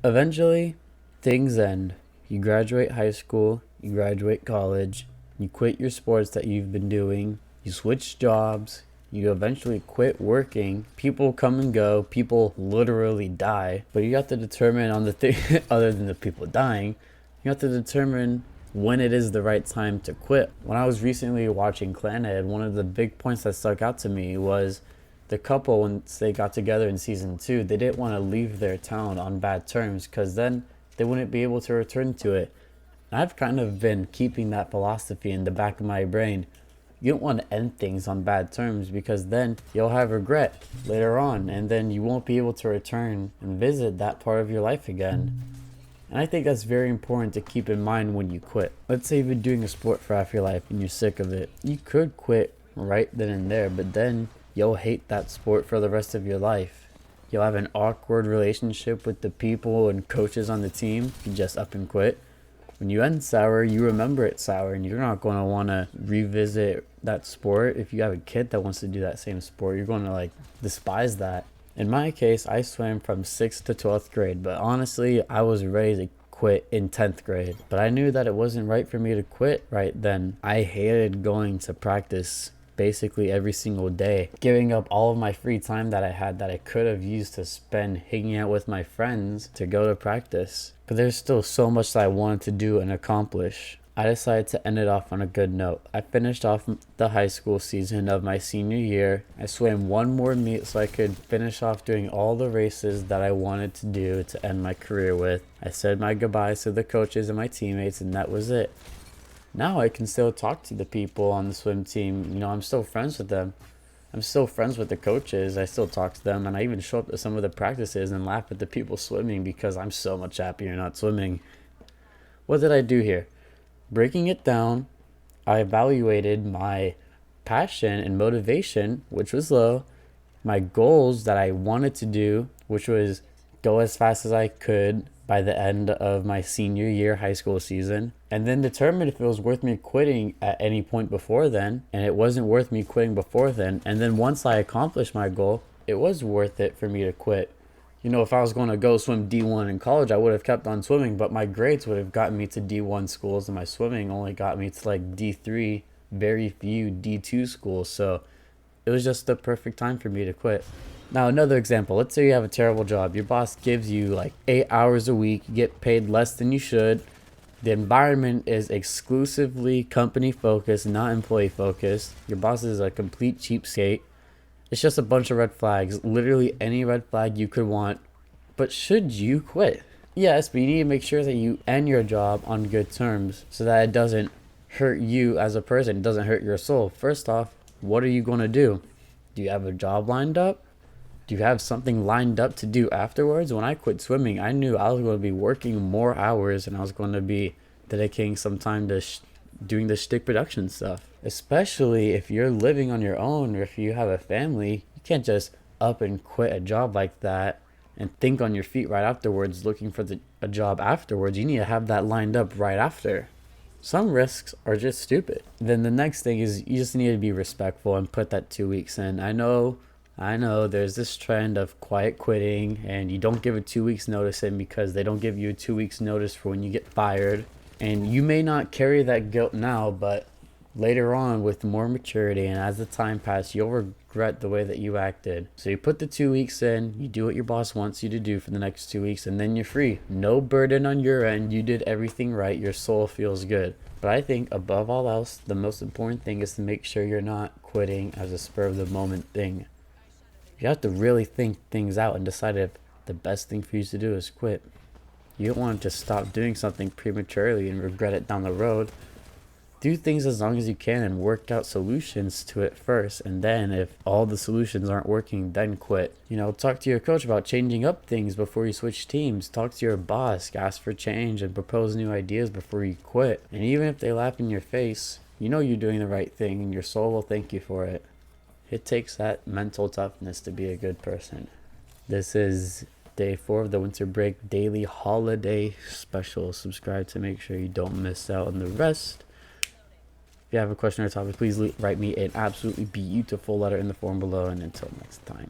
Eventually, things end. You graduate high school, you graduate college, you quit your sports that you've been doing, you switch jobs, you eventually quit working. People come and go, people literally die, but you have to determine on the thing, other than the people dying, you have to determine when it is the right time to quit. When I was recently watching Clanhead, one of the big points that stuck out to me was the couple, once they got together in season 2, they didn't want to leave their town on bad terms because then they wouldn't be able to return to it. And I've kind of been keeping that philosophy in the back of my brain. You don't want to end things on bad terms because then you'll have regret later on, and then you won't be able to return and visit that part of your life again. And I think that's very important to keep in mind when you quit. Let's say you've been doing a sport for half your life and you're sick of it. You could quit right then and there, but then you'll hate that sport for the rest of your life. You'll have an awkward relationship with the people and coaches on the team if you just up and quit. When you end sour, you remember it sour, and you're not going to want to revisit that sport. If you have a kid that wants to do that same sport, you're going to despise that. In my case, I swam from 6th to 12th grade, but honestly, I was ready to quit in 10th grade. But I knew that it wasn't right for me to quit right then. I hated going to practice basically every single day, giving up all of my free time that I had that I could have used to spend hanging out with my friends to go to practice. But there's still so much that I wanted to do and accomplish. I decided to end it off on a good note. I finished off the high school season of my senior year. I swam one more meet so I could finish off doing all the races that I wanted to do to end my career with. I said my goodbyes to the coaches and my teammates, and that was it. Now I can still talk to the people on the swim team. I'm still friends with them. I'm still friends with the coaches. I still talk to them, and I even show up to some of the practices and laugh at the people swimming because I'm so much happier not swimming. What did I do here? Breaking it down, I evaluated my passion and motivation, which was low, my goals that I wanted to do, which was go as fast as I could by the end of my senior year high school season, and then determine if it was worth me quitting at any point before then. And it wasn't worth me quitting before then. And then once I accomplished my goal, it was worth it for me to quit. If I was going to go swim D1 in college, I would have kept on swimming, but my grades would have gotten me to D1 schools, and my swimming only got me to D3, very few D2 schools. So it was just the perfect time for me to quit. Now, another example. Let's say you have a terrible job. Your boss gives you 8 hours a week. You get paid less than you should. The environment is exclusively company focused, not employee focused. Your boss is a complete cheapskate. It's just a bunch of red flags. Literally any red flag you could want. But should you quit? Yes, but you need to make sure that you end your job on good terms so that it doesn't hurt you as a person. It doesn't hurt your soul. First off, what are you going to do? Do you have a job lined up? Do you have something lined up to do afterwards? When I quit swimming, I knew I was going to be working more hours and I was going to be dedicating some time to doing the Schtick Productions stuff. Especially if you're living on your own or if you have a family, you can't just up and quit a job like that and think on your feet right afterwards looking for a job afterwards. You need to have that lined up right after. Some risks are just stupid. Then the next thing is you just need to be respectful and put that 2 weeks in. I know there's this trend of quiet quitting and you don't give a 2 weeks notice in because they don't give you a 2 weeks notice for when you get fired. And you may not carry that guilt now, but later on with more maturity and as the time passes, you'll regret the way that you acted. So you put the 2 weeks in, you do what your boss wants you to do for the next 2 weeks, and then you're free. No burden on your end. You did everything right. Your soul feels good. But I think above all else, the most important thing is to make sure you're not quitting as a spur of the moment thing. You have to really think things out and decide if the best thing for you to do is quit. You don't want to just stop doing something prematurely and regret it down the road. Do things as long as you can and work out solutions to it first. And then if all the solutions aren't working, then quit. Talk to your coach about changing up things before you switch teams. Talk to your boss, ask for change and propose new ideas before you quit. And even if they laugh in your face, you're doing the right thing and your soul will thank you for it. It takes that mental toughness to be a good person. This is day 4 of the winter break daily holiday special. Subscribe to make sure you don't miss out on the rest. If you have a question or topic, please write me an absolutely beautiful letter in the form below. And until next time.